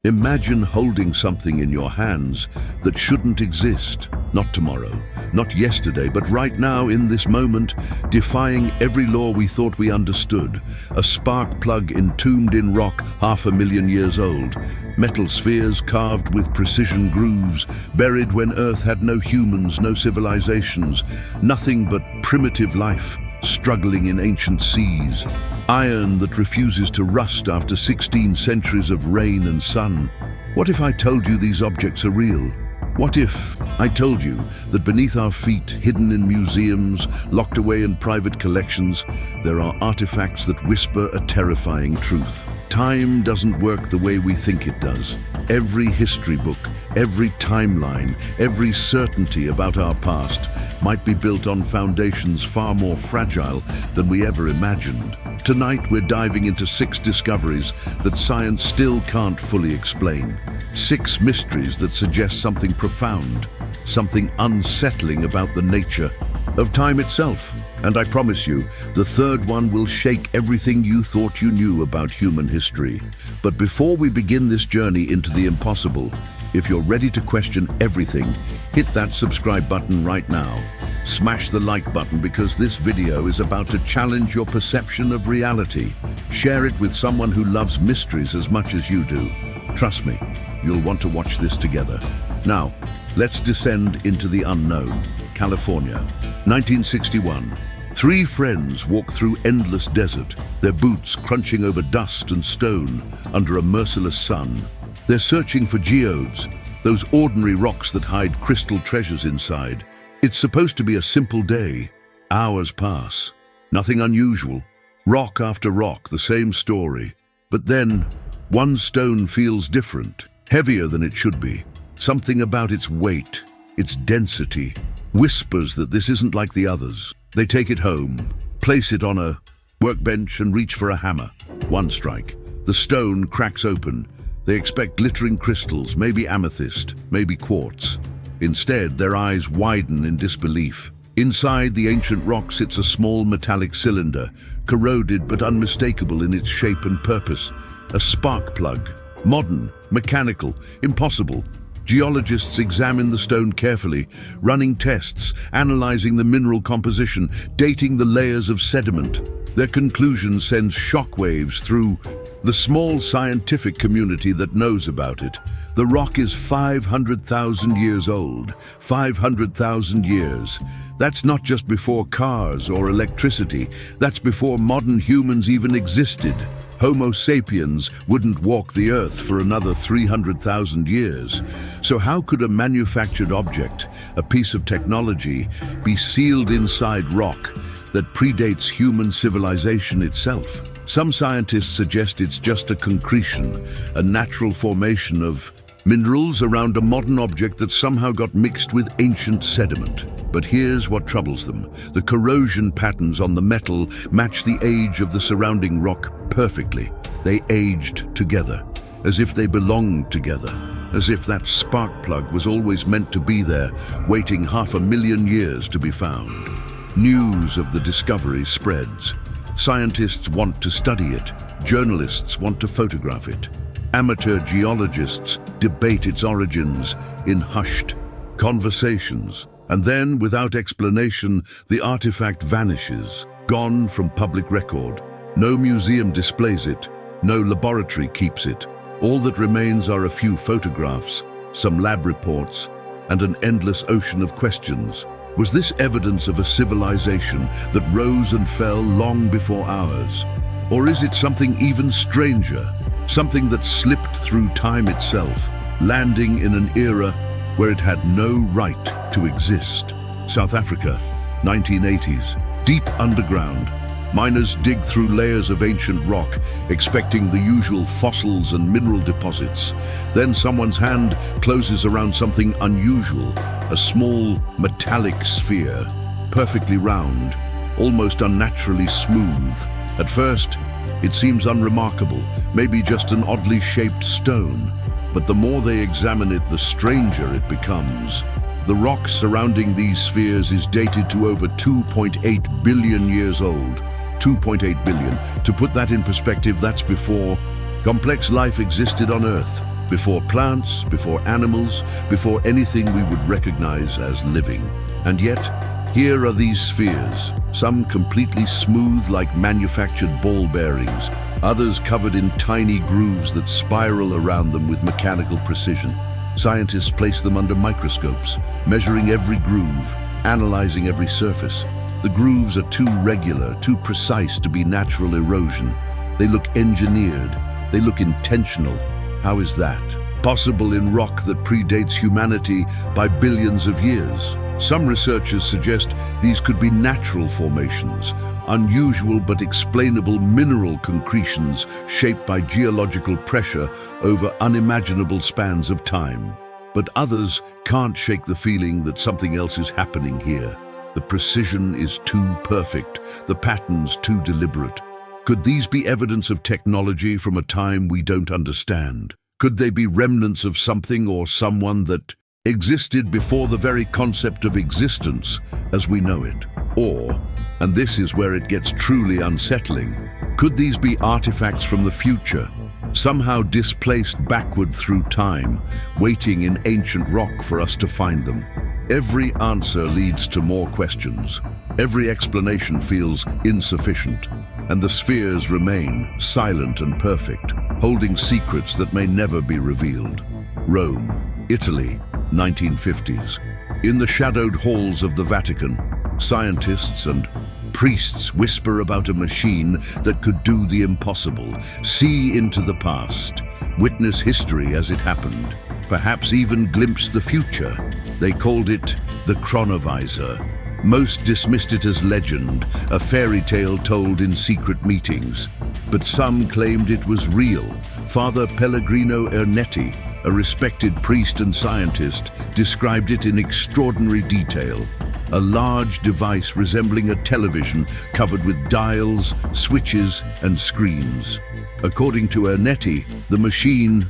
Imagine holding something in your hands that shouldn't exist. Not tomorrow, not yesterday, but right now in this moment, defying every law we thought we understood. A spark plug entombed in rock 500,000 years old. Metal spheres carved with precision grooves, buried when Earth had no humans, no civilizations, nothing but primitive life, struggling in ancient seas. Iron that refuses to rust after 16 centuries of rain and sun. What if I told you these objects are real? What if I told you that beneath our feet, hidden in museums, locked away in private collections, there are artifacts that whisper a terrifying truth? Time doesn't work the way we think it does. Every history book, every timeline, every certainty about our past might be built on foundations far more fragile than we ever imagined. Tonight, we're diving into 6 discoveries that science still can't fully explain. 6 mysteries that suggest something profound, something unsettling about the nature of time itself. And I promise you, the third one will shake everything you thought you knew about human history. But before we begin this journey into the impossible, if you're ready to question everything, hit that subscribe button right now. Smash the like button because this video is about to challenge your perception of reality. Share it with someone who loves mysteries as much as you do. Trust me, you'll want to watch this together. Now, let's descend into the unknown. California, 1961. 3 friends walk through endless desert, their boots crunching over dust and stone under a merciless sun. They're searching for geodes, those ordinary rocks that hide crystal treasures inside. It's supposed to be a simple day. Hours pass. Nothing unusual. Rock after rock, the same story. But then, one stone feels different, heavier than it should be. Something about its weight, its density, whispers that this isn't like the others. They take it home, place it on a workbench and reach for a hammer. One strike. The stone cracks open. They expect glittering crystals, maybe amethyst, maybe quartz. Instead, their eyes widen in disbelief. Inside the ancient rock sits a small metallic cylinder, corroded but unmistakable in its shape and purpose. A spark plug. Modern, mechanical, impossible. Geologists examine the stone carefully, running tests, analyzing the mineral composition, dating the layers of sediment. Their conclusion sends shockwaves through the small scientific community that knows about it. The rock is 500,000 years old. 500,000 years. That's not just before cars or electricity. That's before modern humans even existed. Homo sapiens wouldn't walk the earth for another 300,000 years. So how could a manufactured object, a piece of technology, be sealed inside rock that predates human civilization itself? Some scientists suggest it's just a concretion, a natural formation of minerals around a modern object that somehow got mixed with ancient sediment. But here's what troubles them. The corrosion patterns on the metal match the age of the surrounding rock perfectly. They aged together, as if they belonged together, as if that spark plug was always meant to be there, waiting 500,000 years to be found. News of the discovery spreads. Scientists want to study it. Journalists want to photograph it. Amateur geologists debate its origins in hushed conversations. And then, without explanation, the artifact vanishes, gone from public record. No museum displays it. No laboratory keeps it. All that remains are a few photographs, some lab reports, and an endless ocean of questions. Was this evidence of a civilization that rose and fell long before ours? Or is it something even stranger? Something that slipped through time itself, landing in an era where it had no right to exist. South Africa, 1980s. Deep underground, miners dig through layers of ancient rock, expecting the usual fossils and mineral deposits. Then someone's hand closes around something unusual, a small metallic sphere, perfectly round, almost unnaturally smooth. At first, it seems unremarkable, maybe just an oddly shaped stone. But the more they examine it, the stranger it becomes. The rock surrounding these spheres is dated to over 2.8 billion years old. 2.8 billion. To put that in perspective, that's before complex life existed on Earth. before plants, before animals, before anything we would recognize as living. And yet, here are these spheres, some completely smooth like manufactured ball bearings, others covered in tiny grooves that spiral around them with mechanical precision. Scientists place them under microscopes, measuring every groove, analyzing every surface. The grooves are too regular, too precise to be natural erosion. They look engineered, they look intentional. How is that? Possible in rock that predates humanity by billions of years. Some researchers suggest these could be natural formations, unusual but explainable mineral concretions shaped by geological pressure over unimaginable spans of time. But others can't shake the feeling that something else is happening here. The precision is too perfect, the patterns too deliberate. Could these be evidence of technology from a time we don't understand? Could they be remnants of something or someone that existed before the very concept of existence as we know it? Or, and this is where it gets truly unsettling, could these be artifacts from the future, somehow displaced backward through time, waiting in ancient rock for us to find them? Every answer leads to more questions. Every explanation feels insufficient, and the spheres remain silent and perfect, holding secrets that may never be revealed. Rome, Italy, 1950s. In the shadowed halls of the Vatican, scientists and priests whisper about a machine that could do the impossible, see into the past, witness history as it happened, perhaps even glimpse the future. They called it the chronovisor. Most dismissed it as legend, a fairy tale told in secret meetings. But some claimed it was real. Father Pellegrino Ernetti, a respected priest and scientist, described it in extraordinary detail. A large device resembling a television covered with dials, switches, and screens. According to Ernetti, the machine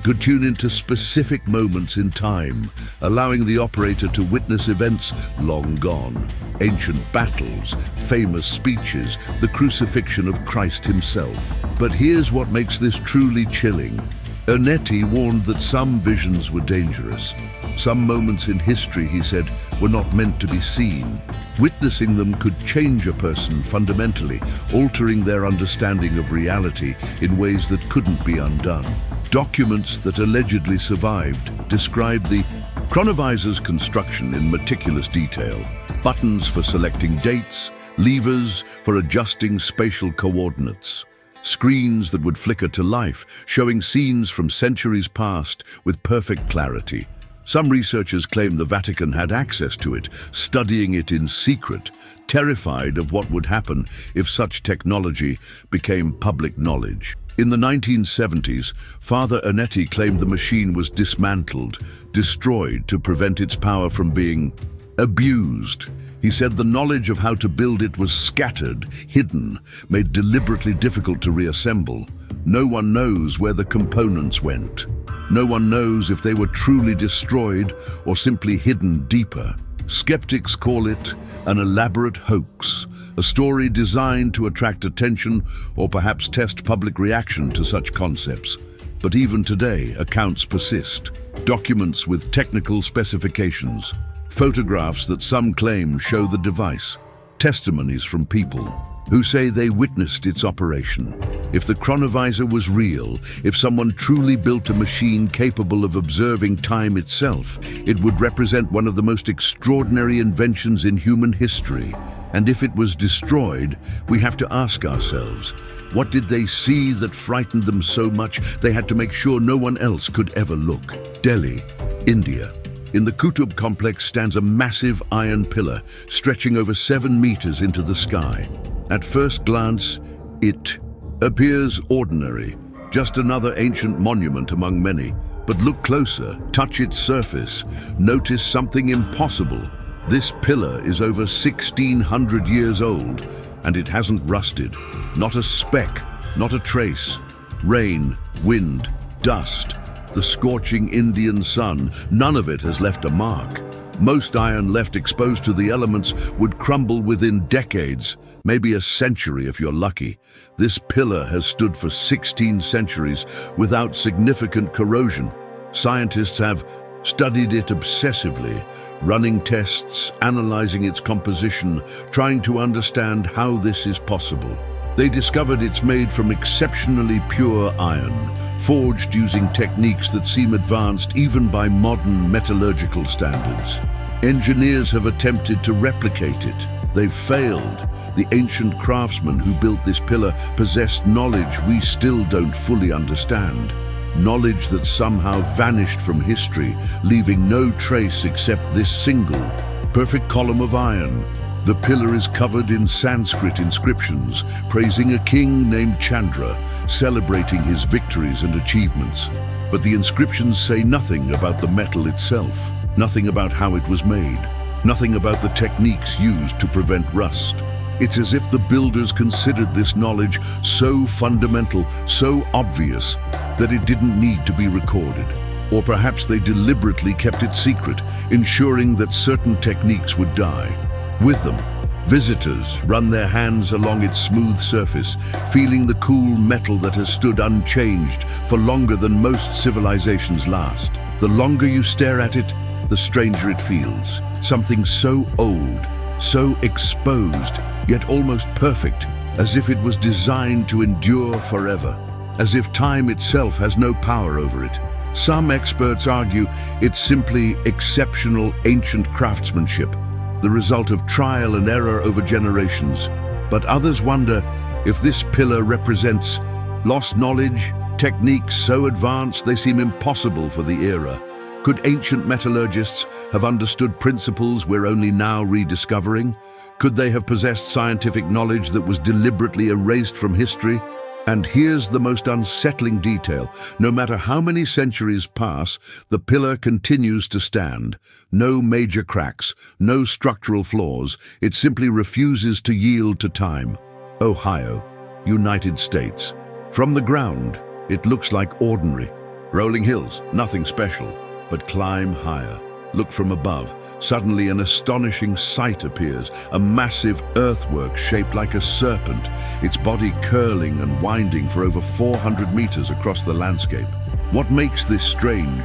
could tune into specific moments in time, allowing the operator to witness events long gone. Ancient battles, famous speeches, the crucifixion of Christ himself. But here's what makes this truly chilling. Ernetti warned that some visions were dangerous. Some moments in history, he said, were not meant to be seen. Witnessing them could change a person fundamentally, altering their understanding of reality in ways that couldn't be undone. Documents that allegedly survived describe the chronovisor's construction in meticulous detail. Buttons for selecting dates, levers for adjusting spatial coordinates. Screens that would flicker to life, showing scenes from centuries past with perfect clarity. Some researchers claim the Vatican had access to it, studying it in secret, terrified of what would happen if such technology became public knowledge. In the 1970s, Father Ernetti claimed the machine was dismantled, destroyed to prevent its power from being abused. He said the knowledge of how to build it was scattered, hidden, made deliberately difficult to reassemble. No one knows where the components went. No one knows if they were truly destroyed or simply hidden deeper. Skeptics call it an elaborate hoax, a story designed to attract attention or perhaps test public reaction to such concepts. But even today, accounts persist. Documents with technical specifications, photographs that some claim show the device, testimonies from people who say they witnessed its operation. If the chronovisor was real, if someone truly built a machine capable of observing time itself, it would represent one of the most extraordinary inventions in human history. And if it was destroyed, we have to ask ourselves, what did they see that frightened them so much they had to make sure no one else could ever look? Delhi, India. In the Qutb complex stands a massive iron pillar stretching over 7 meters into the sky. At first glance, it appears ordinary, just another ancient monument among many. But look closer, touch its surface, notice something impossible. This pillar is over 1,600 years old, and it hasn't rusted. Not a speck, not a trace. Rain, wind, dust, the scorching Indian sun, none of it has left a mark. Most iron left exposed to the elements would crumble within decades, maybe a century if you're lucky. This pillar has stood for 16 centuries without significant corrosion. Scientists have studied it obsessively, running tests, analyzing its composition, trying to understand how this is possible. They discovered it's made from exceptionally pure iron, forged using techniques that seem advanced even by modern metallurgical standards. Engineers have attempted to replicate it. They've failed. The ancient craftsmen who built this pillar possessed knowledge we still don't fully understand. Knowledge that somehow vanished from history, leaving no trace except this single, perfect column of iron. The pillar is covered in Sanskrit inscriptions, praising a king named Chandra, celebrating his victories and achievements. But the inscriptions say nothing about the metal itself, nothing about how it was made, nothing about the techniques used to prevent rust. It's as if the builders considered this knowledge so fundamental, so obvious, that it didn't need to be recorded. Or perhaps they deliberately kept it secret, ensuring that certain techniques would die. With them, visitors run their hands along its smooth surface, feeling the cool metal that has stood unchanged for longer than most civilizations last. The longer you stare at it, the stranger it feels. Something so old, so exposed, yet almost perfect, as if it was designed to endure forever, as if time itself has no power over it. Some experts argue it's simply exceptional ancient craftsmanship, the result of trial and error over generations. But others wonder if this pillar represents lost knowledge, techniques so advanced they seem impossible for the era. Could ancient metallurgists have understood principles we're only now rediscovering? Could they have possessed scientific knowledge that was deliberately erased from history? And here's the most unsettling detail. No matter how many centuries pass, the pillar continues to stand. No major cracks, no structural flaws. It simply refuses to yield to time. Ohio, United States. From the ground, it looks like ordinary. Rolling hills, nothing special. But climb higher. Look from above. Suddenly an astonishing sight appears, a massive earthwork shaped like a serpent, its body curling and winding for over 400 meters across the landscape. What makes this strange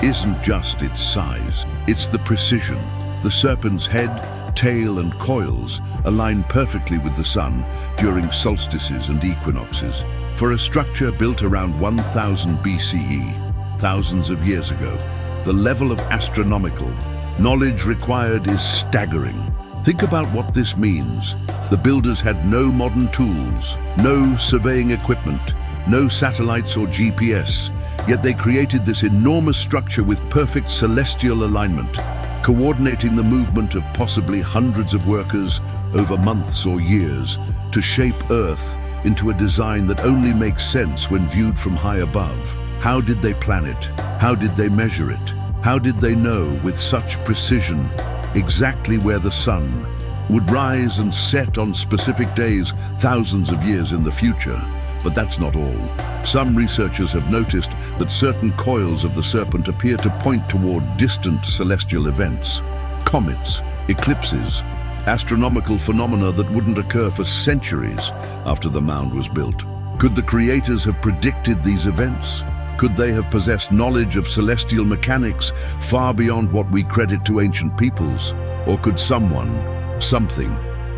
isn't just its size, it's the precision. The serpent's head, tail and coils align perfectly with the sun during solstices and equinoxes. For a structure built around 1000 BCE, thousands of years ago, the level of astronomical knowledge required is staggering. Think about what this means. The builders had no modern tools, no surveying equipment, no satellites or GPS, yet they created this enormous structure with perfect celestial alignment, coordinating the movement of possibly hundreds of workers over months or years to shape Earth into a design that only makes sense when viewed from high above. How did they plan it? How did they measure it? How did they know with such precision exactly where the sun would rise and set on specific days thousands of years in the future? But that's not all. Some researchers have noticed that certain coils of the serpent appear to point toward distant celestial events. Comets, eclipses, astronomical phenomena that wouldn't occur for centuries after the mound was built. Could the creators have predicted these events? Could they have possessed knowledge of celestial mechanics far beyond what we credit to ancient peoples? Or could someone, something,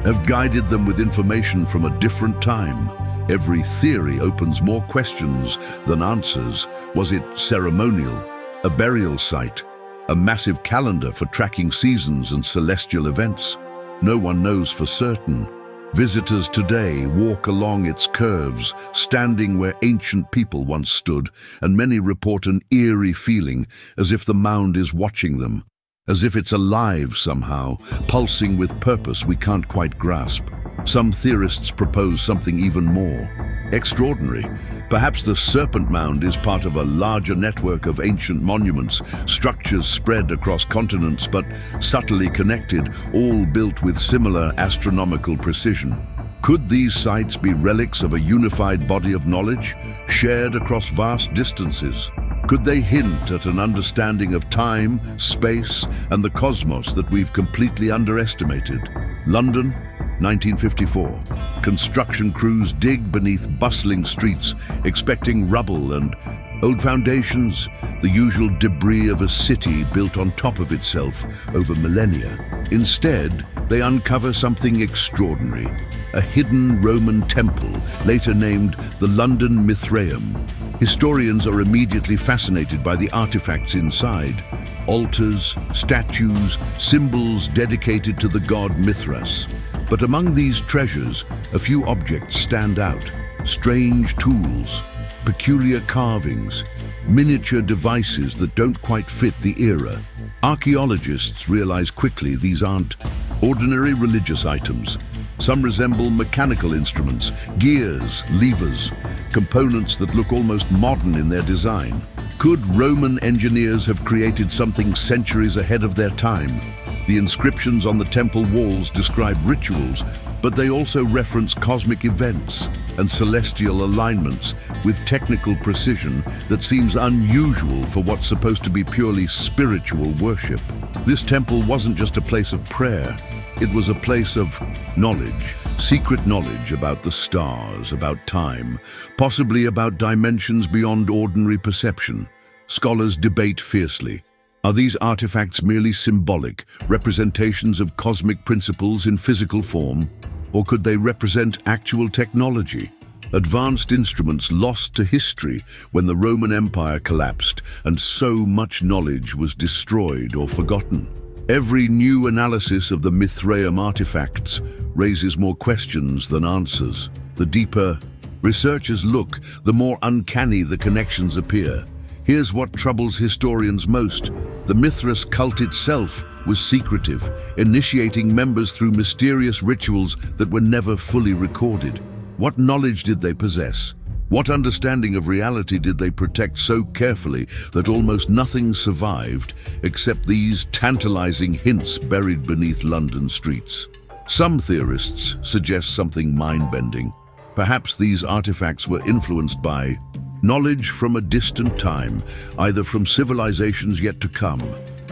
have guided them with information from a different time? Every theory opens more questions than answers. Was it ceremonial, a burial site, a massive calendar for tracking seasons and celestial events? No one knows for certain. Visitors today walk along its curves, standing where ancient people once stood, and many report an eerie feeling, as if the mound is watching them, as if it's alive somehow, pulsing with purpose we can't quite grasp. Some theorists propose something even more extraordinary. Perhaps the Serpent Mound is part of a larger network of ancient monuments, structures spread across continents but subtly connected, all built with similar astronomical precision. Could these sites be relics of a unified body of knowledge, shared across vast distances? Could they hint at an understanding of time, space, and the cosmos that we've completely underestimated? London, 1954. Construction crews dig beneath bustling streets, expecting rubble and old foundations, the usual debris of a city built on top of itself over millennia. Instead, they uncover something extraordinary, a hidden Roman temple, later named the London Mithraeum. Historians are immediately fascinated by the artifacts inside: altars, statues, symbols dedicated to the god Mithras. But among these treasures, a few objects stand out: strange tools, peculiar carvings, miniature devices that don't quite fit the era. Archaeologists realize quickly these aren't ordinary religious items. Some resemble mechanical instruments, gears, levers, components that look almost modern in their design. Could Roman engineers have created something centuries ahead of their time? The inscriptions on the temple walls describe rituals, but they also reference cosmic events and celestial alignments with technical precision that seems unusual for what's supposed to be purely spiritual worship. This temple wasn't just a place of prayer, it was a place of knowledge, secret knowledge about the stars, about time, possibly about dimensions beyond ordinary perception. Scholars debate fiercely. Are these artifacts merely symbolic, representations of cosmic principles in physical form? Or could they represent actual technology, advanced instruments lost to history when the Roman Empire collapsed and so much knowledge was destroyed or forgotten? Every new analysis of the Mithraeum artifacts raises more questions than answers. The deeper researchers look, the more uncanny the connections appear. Here's what troubles historians most. The Mithras cult itself was secretive, initiating members through mysterious rituals that were never fully recorded. What knowledge did they possess? What understanding of reality did they protect so carefully that almost nothing survived except these tantalizing hints buried beneath London streets? Some theorists suggest something mind-bending. Perhaps these artifacts were influenced by knowledge from a distant time, either from civilizations yet to come,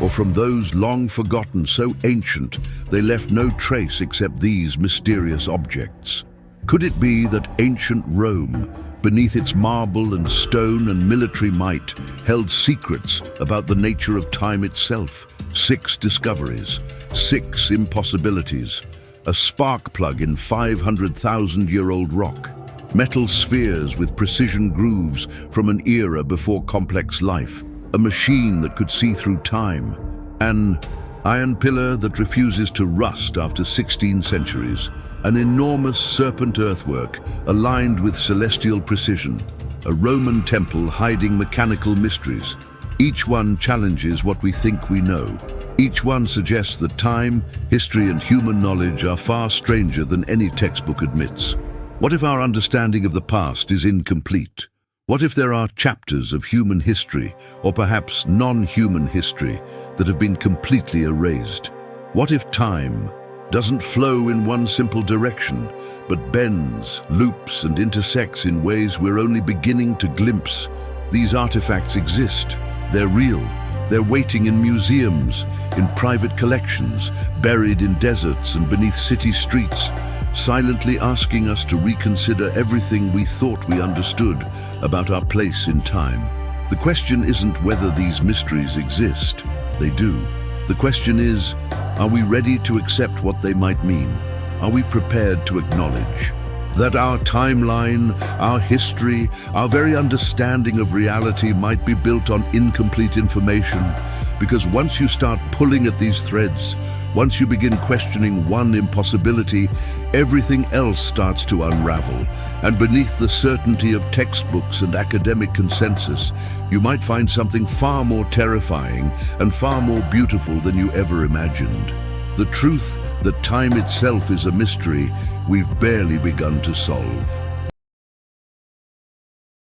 or from those long forgotten, so ancient they left no trace except these mysterious objects. Could it be that ancient Rome, beneath its marble and stone and military might, held secrets about the nature of time itself? 6 discoveries, 6 impossibilities, a spark plug in 500,000-year-old rock, metal spheres with precision grooves from an era before complex life, a machine that could see through time, an iron pillar that refuses to rust after 16 centuries, an enormous serpent earthwork aligned with celestial precision, a Roman temple hiding mechanical mysteries. Each one challenges what we think we know. Each one suggests that time, history, and human knowledge are far stranger than any textbook admits. What if our understanding of the past is incomplete? What if there are chapters of human history, or perhaps non-human history, that have been completely erased? What if time doesn't flow in one simple direction, but bends, loops, and intersects in ways we're only beginning to glimpse? These artifacts exist. They're real. They're waiting in museums, in private collections, buried in deserts and beneath city streets, silently asking us to reconsider everything we thought we understood about our place in time. The question isn't whether these mysteries exist. They do. The question is, are we ready to accept what they might mean? Are we prepared to acknowledge that our timeline, our history, our very understanding of reality might be built on incomplete information? Because once you start pulling at these threads, once you begin questioning one impossibility, everything else starts to unravel. And beneath the certainty of textbooks and academic consensus, you might find something far more terrifying and far more beautiful than you ever imagined. The truth that time itself is a mystery we've barely begun to solve.